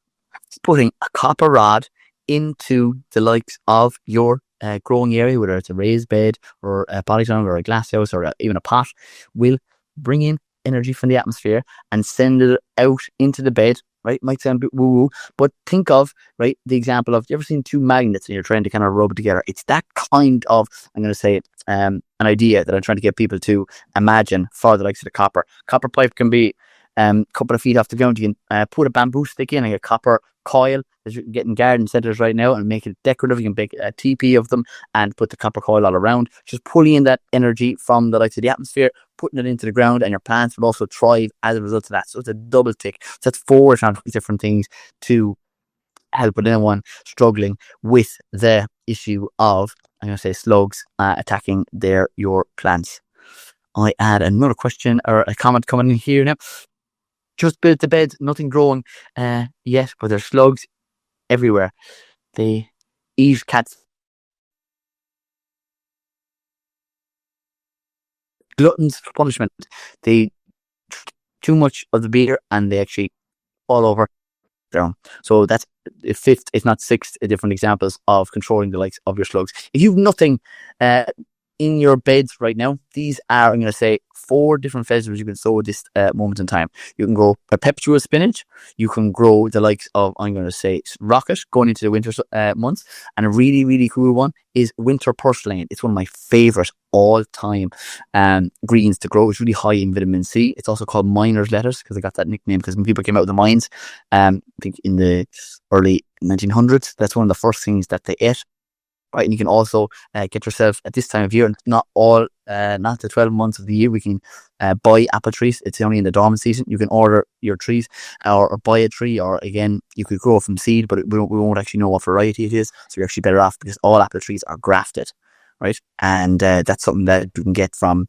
putting a copper rod into the likes of your growing area, whether it's a raised bed or a polytunnel or a glass house or even a pot, will bring in energy from the atmosphere and send it out into the bed. Right, might sound a bit woo-woo, but think of, right, the example of, you ever seen two magnets and you're trying to kind of rub it together? It's that kind of, I'm going to say, an idea that I'm trying to get people to imagine for the likes of the copper. Copper pipe can be a couple of feet off the ground. You can put a bamboo stick in and a copper coil that you can get in garden centres right now and make it decorative. You can make a teepee of them and put the copper coil all around, just pulling in that energy from the likes of the atmosphere, putting it into the ground, and your plants will also thrive as a result of that. So it's a double tick. So that's 4 different things to helping anyone struggling with the issue of, I'm going to say, slugs attacking your plants. I had another question or a comment coming in here now. Just built the bed, nothing growing yet, but there's slugs everywhere. They eat cats. Gluttons for punishment. They drink too much of the beer and they actually fall over their own. So that's the fifth, if not sixth, different examples of controlling the likes of your slugs. If you've nothing in your beds right now, these are, I'm going to say, 4 different vegetables you can sow at this moment in time. You can grow perpetual spinach. You can grow the likes of, I'm going to say, rocket going into the winter months. And a really, really cool one is winter purslane. It's one of my favorite all-time greens to grow. It's really high in vitamin C. It's also called miner's lettuce because I got that nickname because when people came out of the mines, I think in the early 1900s, that's one of the first things that they ate. Right, and you can also get yourself at this time of year, not the 12 months of the year, we can buy apple trees. It's only in the dormant season. You can order your trees or buy a tree, or again, you could grow from seed, but we won't actually know what variety it is. So you're actually better off because all apple trees are grafted, right? And that's something that you can get from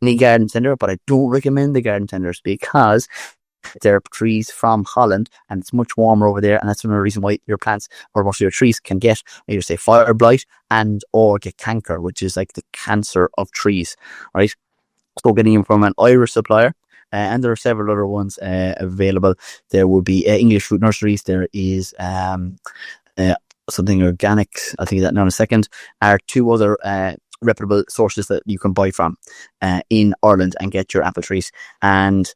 any garden centre, but I don't recommend the garden centres because they're trees from Holland and it's much warmer over there, and that's another reason why your plants or most of your trees can get either say fire blight and or get canker, which is like the cancer of trees, right? So getting them from an Irish supplier, and there are several other ones available. There will be English Fruit Nurseries. There is something organic, I'll think of that now in a second, are 2 other reputable sources that you can buy from in Ireland and get your apple trees. And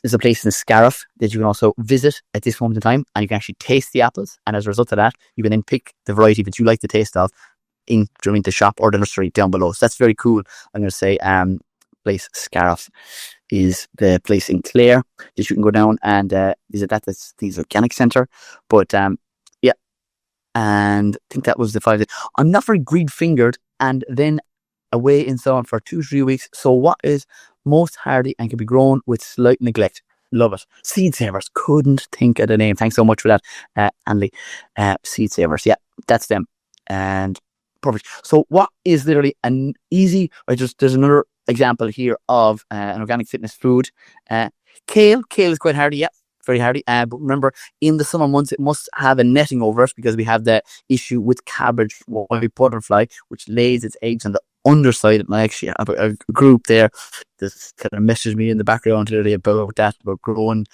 there's a place in Scariff that you can also visit at this moment in time, and you can actually taste the apples. And as a result of that, you can then pick the variety that you like the taste of in the shop or the nursery down below. So that's very cool. I'm going to say place Scariff is the place in Clare that you can go down and that's the organic centre. But yeah, and I think that was the 5. I'm not very green fingered, and then away in sun for 2-3 weeks. So what is most hardy and can be grown with slight neglect? Love it. Seed Savers. Couldn't think of the name. Thanks so much for that, Andy. Seed Savers. Yeah, that's them. And perfect. So what is literally an easy, there's another example here of an organic fitness food. Kale. Kale is quite hardy. Yeah, very hardy. But remember, in the summer months, it must have a netting over it because we have the issue with cabbage white butterfly, which lays its eggs on the underside. And I actually have a group there that kind of messaged me in the background today about that, about growing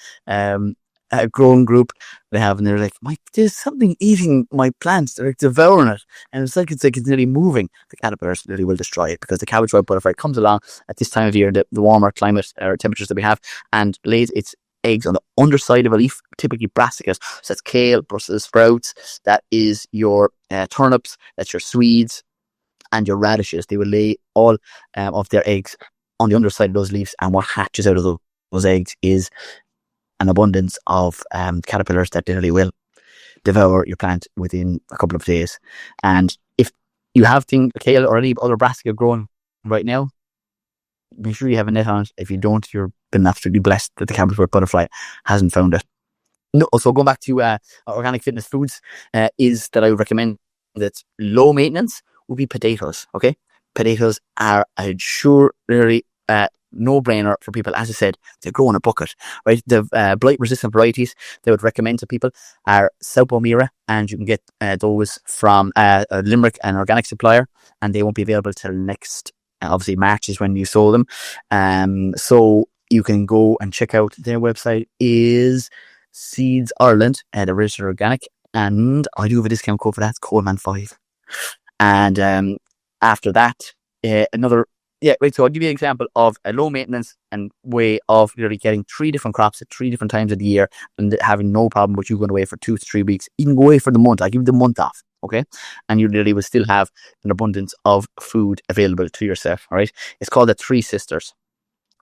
a growing group they have, and they're like, Mike, there's something eating my plants, they're like devouring it, and it's like it's nearly moving. The caterpillars literally will destroy it because the cabbage white butterfly comes along at this time of year, the warmer climate or temperatures that we have, and lays its eggs on the underside of a leaf, typically brassicas. So that's kale, Brussels sprouts, that is your turnips, that's your Swedes and your radishes. They will lay all of their eggs on the underside of those leaves, and what hatches out of those eggs is an abundance of caterpillars that literally will devour your plant within a couple of days. And if you have things, kale or any other brassica growing right now, make sure you have a net on it. If you don't, you're been absolutely blessed that the cabbage white butterfly hasn't found it. No, so going back to organic fitness foods, is that I would recommend that low maintenance would be potatoes. Okay, potatoes are a surely no-brainer for people. As I said, they grow in a bucket, right? The blight-resistant varieties they would recommend to people are South O'Meara, and you can get those from Limerick, an organic supplier, and they won't be available till next, obviously March is when you sow them. So you can go and check out their website is Seeds Ireland, they're registered organic, and I do have a discount code for that. It's Coleman5. And after that, another. Yeah, right. So I'll give you an example of a low maintenance and way of literally getting 3 different crops at 3 different times of the year and having no problem with you going away for 2 to 3 weeks. You can go away for the month. I'll give you the month off, okay? And you literally will still have an abundance of food available to yourself, all right? It's called the 3 Sisters.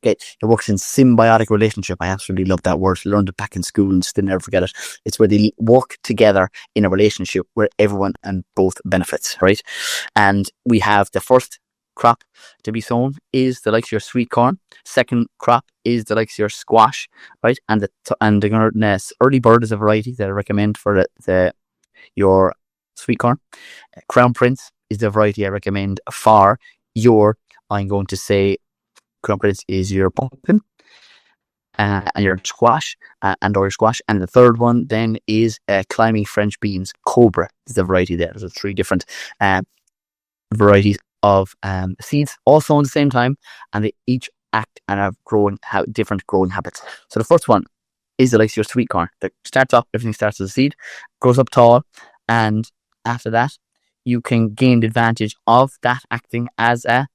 Okay, it works in symbiotic relationship. I absolutely love that word. Learned it back in school and still never forget it. It's where they work together in a relationship where everyone and both benefits, right? And we have the first crop to be sown is the likes of your sweet corn. Second crop is the likes of your squash, right? And the early bird is a variety that I recommend for your sweet corn. Crown Prince is the variety I recommend for your. I'm going to say Crown Prince is your pumpkin. And your squash, and or your squash. And the third one then is climbing French beans. Cobra is the variety there. There's 3 different varieties of seeds, all sown at the same time, and they each act and have different growing habits. So the first one is the likes of your sweet corn. That starts off, everything starts as a seed, grows up tall, and after that, you can gain the advantage of that acting as a,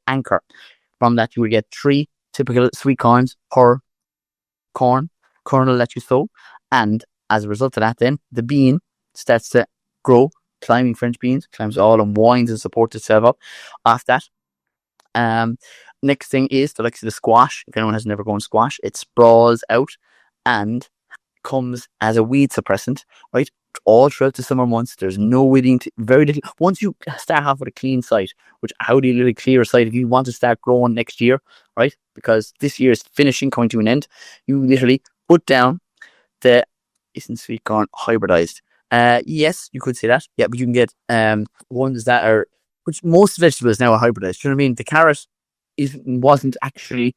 anchor. From that, you will get 3 typical sweet corns per kernel that you sow, and as a result of that, then the bean starts to grow, climbing French beans, climbs all and winds and supports itself up off that. Next thing is the likes of the squash. If anyone has never grown squash, it sprawls out and comes as a weed suppressant, right? All throughout the summer months. There's no weeding, very little. Once you start off with a clean site, which how do you really clear a site if you want to start growing next year, right? Because this year is finishing, coming to an end. You literally put down isn't sweet corn hybridized? Yes, you could say that. Yeah, but you can get ones that are, which most vegetables now are hybridized. Do you know what I mean? The carrot wasn't actually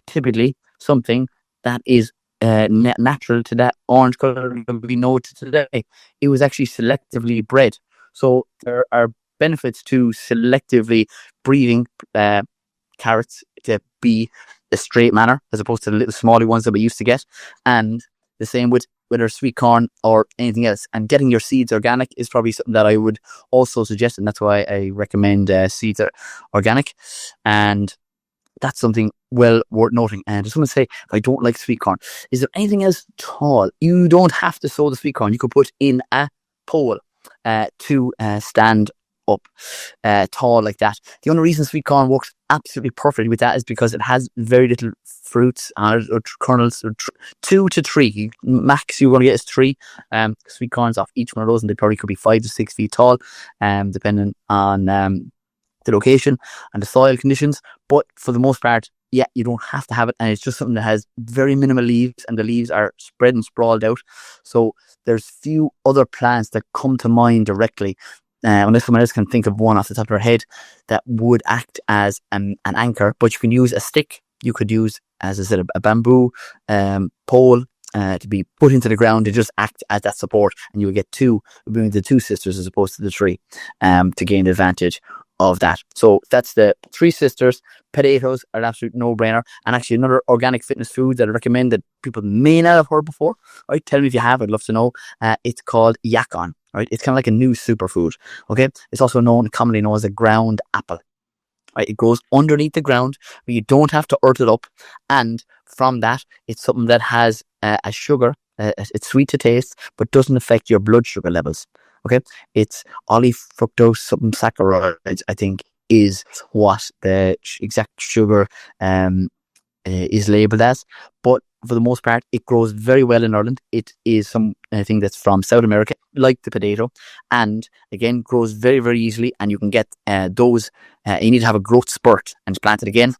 typically something that is natural to that orange color that we know today. It was actually selectively bred. So there are benefits to selectively breeding carrots to be a straight manner as opposed to the little smaller ones that we used to get. And the same with whether sweet corn or anything else. And getting your seeds organic is probably something that I would also suggest, and that's why I recommend seeds are organic. And that's something well worth noting. And I just want to say, I don't like sweet corn. Is there anything else tall? You don't have to sow the sweet corn. You could put in a pole to stand up tall like that. The only reason sweet corn works absolutely perfectly with that is because it has very little fruits or kernels, or 2 to 3 max. You're going to get is 3 sweet corns off each one of those, and they probably could be 5 to 6 feet tall, depending on the location and the soil conditions. But for the most part, yeah, you don't have to have it, and it's just something that has very minimal leaves, and the leaves are spread and sprawled out. So there's few other plants that come to mind directly, unless someone else can think of one off the top of their head, that would act as an anchor. But you can use a stick. You could use, as I said, a bamboo pole to be put into the ground to just act as that support, and you will get the 2 sisters as opposed to the 3 to gain the advantage of that. So that's the 3 sisters. Potatoes are an absolute no-brainer. And actually another organic fitness food that I recommend that people may not have heard before, right? Tell me if you have, I'd love to know. It's called yacon, right? It's kind of like a new superfood, okay? It's also commonly known as a ground apple, right? It goes underneath the ground, but you don't have to earth it up. And from that, it's something that has a sugar. It's sweet to taste, but doesn't affect your blood sugar levels. Okay, it's fructose something saccharides, I think, is what the exact sugar is labelled as. But for the most part, it grows very well in Ireland. It is something that's from South America, like the potato, and again grows very, very easily. And you can get those. You need to have a growth spurt and plant it again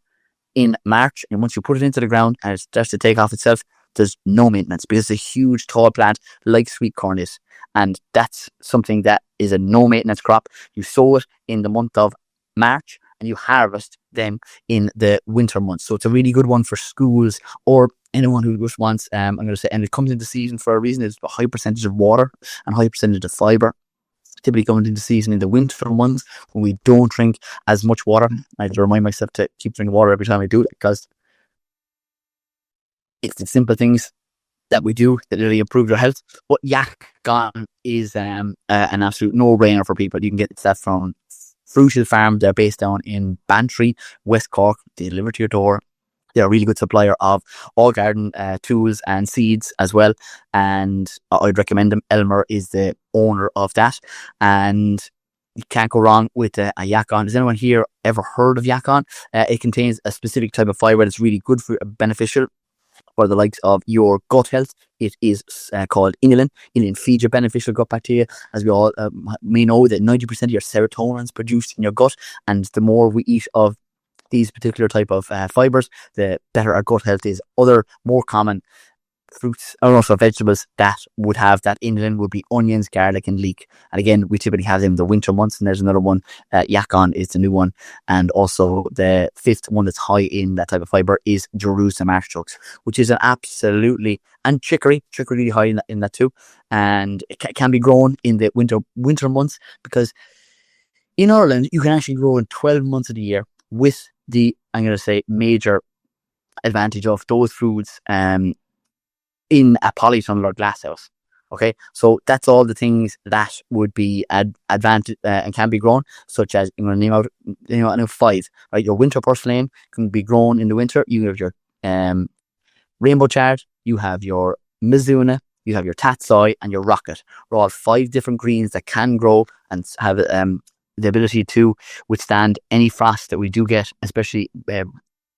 in March. And once you put it into the ground and it starts to take off itself, there's no maintenance because it's a huge tall plant like sweet corn is. And that's something that is a no maintenance crop. You sow it in the month of March and you harvest them in the winter months. So it's a really good one for schools or anyone who just wants, I'm going to say, and it comes into season for a reason. It's a high percentage of water and high percentage of fiber. Typically coming into season in the winter months when we don't drink as much water. I have to remind myself to keep drinking water every time I do it because it's the simple things that we do that really improve your health. But yacon is an absolute no-brainer for people. You can get that from Fruited Farm. They're based down in Bantry, West Cork. They deliver to your door. They're a really good supplier of all garden tools and seeds as well. And I'd recommend them. Elmer is the owner of that. And you can't go wrong with a yacon. Has anyone here ever heard of yacon? It contains a specific type of fiber that's really good for beneficial for the likes of your gut health. It is called inulin. Inulin feeds your beneficial gut bacteria. As we all may know, that 90% of your serotonin is produced in your gut, and the more we eat of these particular type of fibers, the better our gut health is. Other more common fruits and also vegetables that would have that inulin would be onions, garlic, and leek. And again, we typically have them in the winter months. And there's another one, yacon is the new one. And also the fifth one that's high in that type of fiber is Jerusalem artichokes, which is an absolutely, and chicory really high in that too. And it can be grown in the winter months, because in Ireland you can actually grow in 12 months of the year, with the, I'm going to say, major advantage of those foods in a polytunnel or glass house. Okay, so that's all the things that would be advantage and can be grown, such as, I'm going to name out 5. Right, your winter purslane can be grown in the winter. You have your rainbow chard, you have your mizuna, you have your tatsoi, and your rocket. We're all 5 different greens that can grow and have the ability to withstand any frost that we do get, especially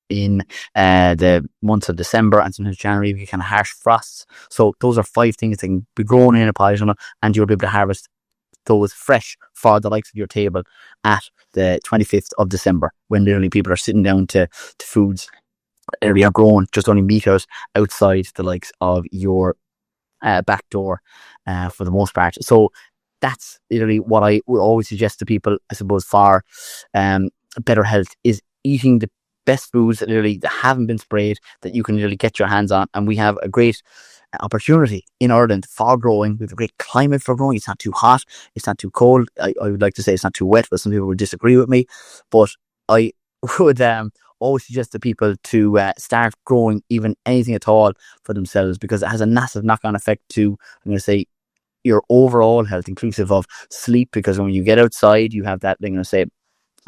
in the months of December and sometimes January. We can harsh frosts. So those are 5 things that can be grown in a polytunnel, and you'll be able to harvest those fresh for the likes of your table at the 25th of December, when literally people are sitting down to foods that are grown just only meters outside the likes of your back door for the most part. So that's literally what I would always suggest to people, I suppose, for better health, is eating the best foods that literally haven't been sprayed, that you can really get your hands on. And we have a great opportunity in Ireland for growing. We have a great climate for growing. It's not too hot, it's not too cold. I would like to say it's not too wet, but some people would disagree with me. But I would always suggest to people to start growing even anything at all for themselves, because it has a massive knock-on effect to, I'm going to say, your overall health, inclusive of sleep. Because when you get outside, you have that, I'm going to say,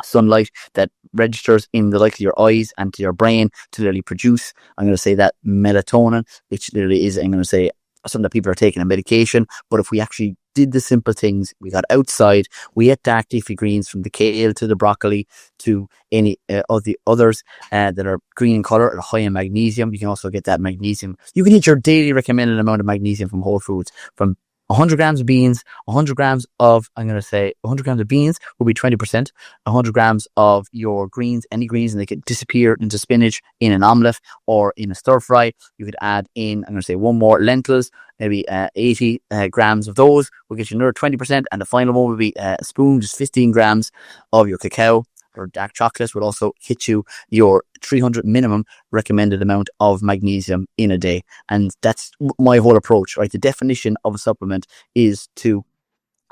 sunlight that registers in the likes of your eyes and to your brain to literally produce, I'm going to say, that melatonin, which literally is, I'm going to say, something that people are taking a medication. But if we actually did the simple things, we got outside, we ate dark leafy greens, from the kale to the broccoli to any of the others that are green in colour and high in magnesium. You can also get that magnesium. You can eat your daily recommended amount of magnesium from whole foods, from 100 grams of beans. 100 grams of, I'm going to say, 100 grams of beans will be 20%. 100 grams of your greens, any greens, and they could disappear into spinach in an omelette or in a stir fry. You could add in, I'm going to say, one more lentils, maybe 80 grams of those will get you another 20%. And the final one will be a spoon, just 15 grams of your cacao or dark chocolate, will also hit you your 300 minimum recommended amount of magnesium in a day. And that's my whole approach, right? The definition of a supplement is to,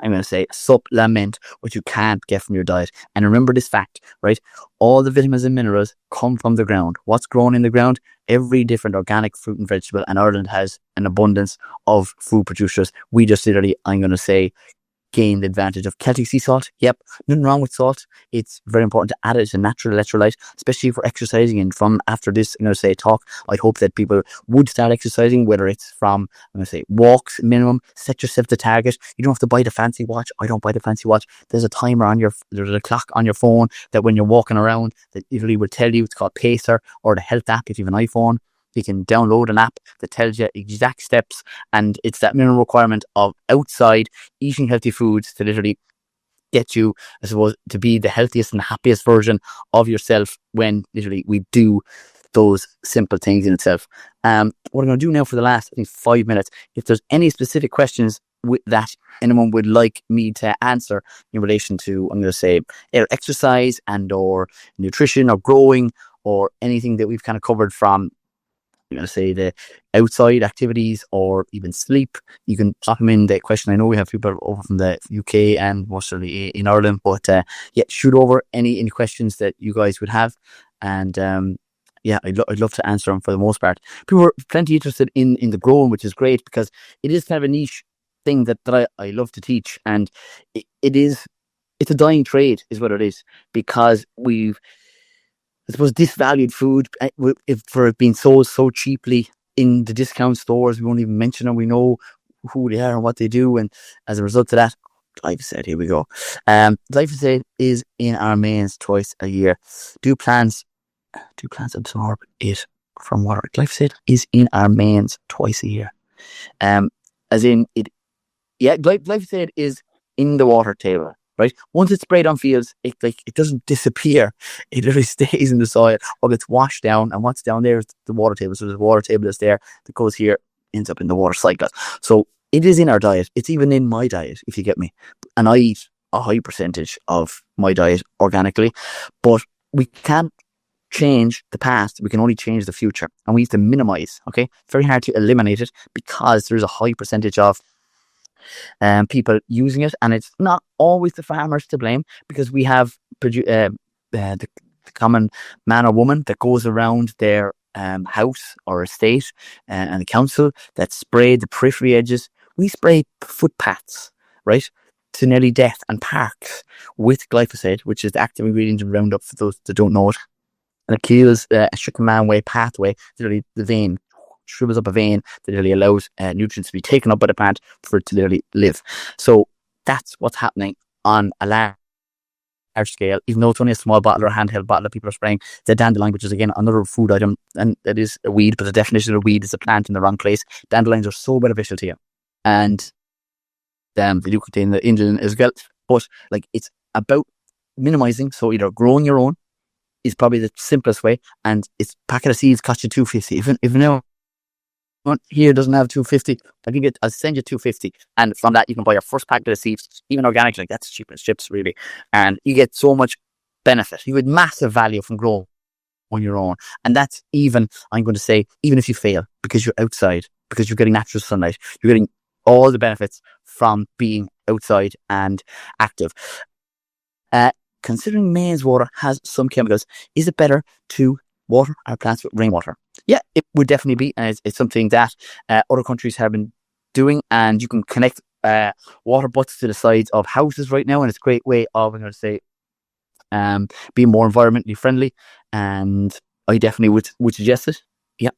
I'm going to say, supplement what you can't get from your diet. And remember this fact, right? All the vitamins and minerals come from the ground. What's grown in the ground? Every different organic fruit and vegetable. And Ireland has an abundance of food producers. We just literally, I'm going to say, gain the advantage of Celtic sea salt. Yep, nothing wrong with salt. It's very important to add it. It's a natural electrolyte, especially for exercising. And from after this, I'm going to say, talk, I hope that people would start exercising, whether it's from, I'm going to say, walks minimum. Set yourself the target. You don't have to buy the fancy watch. I don't buy the fancy watch. There's a timer on there's a clock on your phone that when you're walking around, that usually will tell you. It's called Pacer, or the Health app if you have an iPhone. You can download an app that tells you exact steps, and it's that minimum requirement of outside eating healthy foods to literally get you, I suppose, to be the healthiest and happiest version of yourself when literally we do those simple things in itself. What I'm going to do now for the last, I think, 5 minutes, if there's any specific questions that anyone would like me to answer in relation to, I'm going to say, exercise and or nutrition or growing or anything that we've kind of covered from, I'm going to say, the outside activities or even sleep, you can drop them in the question. I know we have people over from the UK and mostly in Ireland, but shoot over any questions that you guys would have. And I'd love to answer them for the most part. People are plenty interested in the growing, which is great, because it is kind of a niche thing that I love to teach. And it's a dying trade is what it is, because we've, I suppose, disvalued food for it being sold so cheaply in the discount stores. We won't even mention them. We know who they are and what they do. And as a result of that, glyphosate, here we go. Glyphosate is in our mains twice a year. Do plants absorb it? from water. Glyphosate is in our mains twice a year. As in it, yeah, glyphosate is in the water table, right? Once it's sprayed on fields, it doesn't disappear. It literally stays in the soil or gets washed down, and what's down there is the water table. So there's a water table that's there that goes here, ends up in the water cycle. So it is in our diet. It's even in my diet, if you get me. And I eat a high percentage of my diet organically, but we can't change the past. We can only change the future, and we need to minimize. Okay, very hard to eliminate it because there's a high percentage of people using it, and it's not always the farmers to blame, because we have the common man or woman that goes around their house or estate and the council that spray the periphery edges. We spray footpaths, right, to nearly death, and parks with glyphosate, which is the active ingredient in Roundup for those that don't know it. And it kills a Schickman way pathway, literally the vein, shrivels up a vein that literally allows nutrients to be taken up by the plant for it to literally live. So that's what's happening on a large scale, even though it's only a small bottle or handheld bottle that people are spraying. The dandelion, which is again another food item, and it is a weed, but the definition of a weed is a plant in the wrong place. Dandelions are so beneficial to you, and they do contain the inulin as well. But like, it's about minimizing. So either growing your own is probably the simplest way, and its packet of seeds cost you $2.50. Even now one here doesn't have $2.50, I'll send you $2.50, and from that you can buy your first packet of seeds, even organic. Like, that's cheap as chips, really, and you get so much benefit. You get massive value from growing on your own, and that's even, I'm going to say, even if you fail, because you're outside, because you're getting natural sunlight, you're getting all the benefits from being outside and active. Considering mains water has some chemicals, is it better to water our plants with rainwater? Yeah, it would definitely be, and it's something that other countries have been doing, and you can connect water butts to the sides of houses right now, and it's a great way of, I'm going to say, being more environmentally friendly, and I definitely would suggest it. Yeah.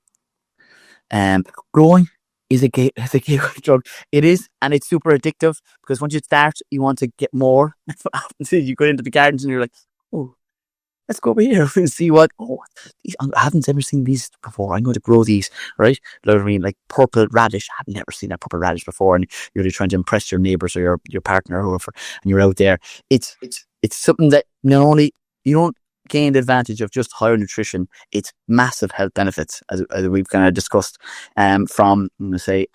Growing is a gateway drug. It is, and it's super addictive, because once you start, you want to get more. You go into the gardens and you're like, oh, let's go over here and see what. Oh, I haven't ever seen these before. I'm going to grow these, right? You know what I mean? Like purple radish. I've never seen that purple radish before, and you're really trying to impress your neighbors or your partner or whoever, and you're out there. It's something that not only you don't gain the advantage of just higher nutrition, it's massive health benefits, as we've kind of discussed, from, I'm going to say,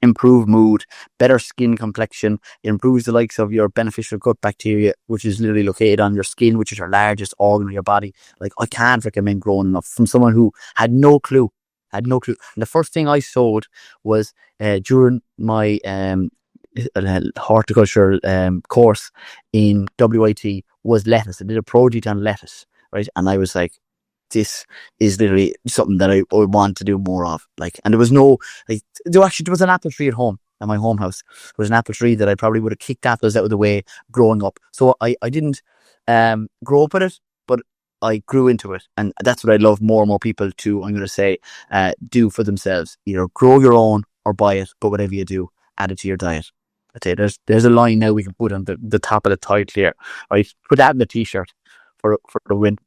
improved mood, better skin complexion. It improves the likes of your beneficial gut bacteria, which is literally located on your skin, which is your largest organ of your body. Like, I can't recommend growing enough, from someone who had no clue. And the first thing I sowed was during my horticulture course in WIT was lettuce. I did a project on lettuce, right? And I was like, this is literally something that I want to do more of. Like, and there was no, like, there was an apple tree at home, at my home house. There was an apple tree that I probably would have kicked apples out of the way growing up. So I didn't grow up with it, but I grew into it. And that's what I'd love more and more people to, I'm going to say, do for themselves. Either grow your own or buy it, but whatever you do, add it to your diet. I'd say there's a line now we can put on the top of the title here, right? Put that in the t-shirt for the win.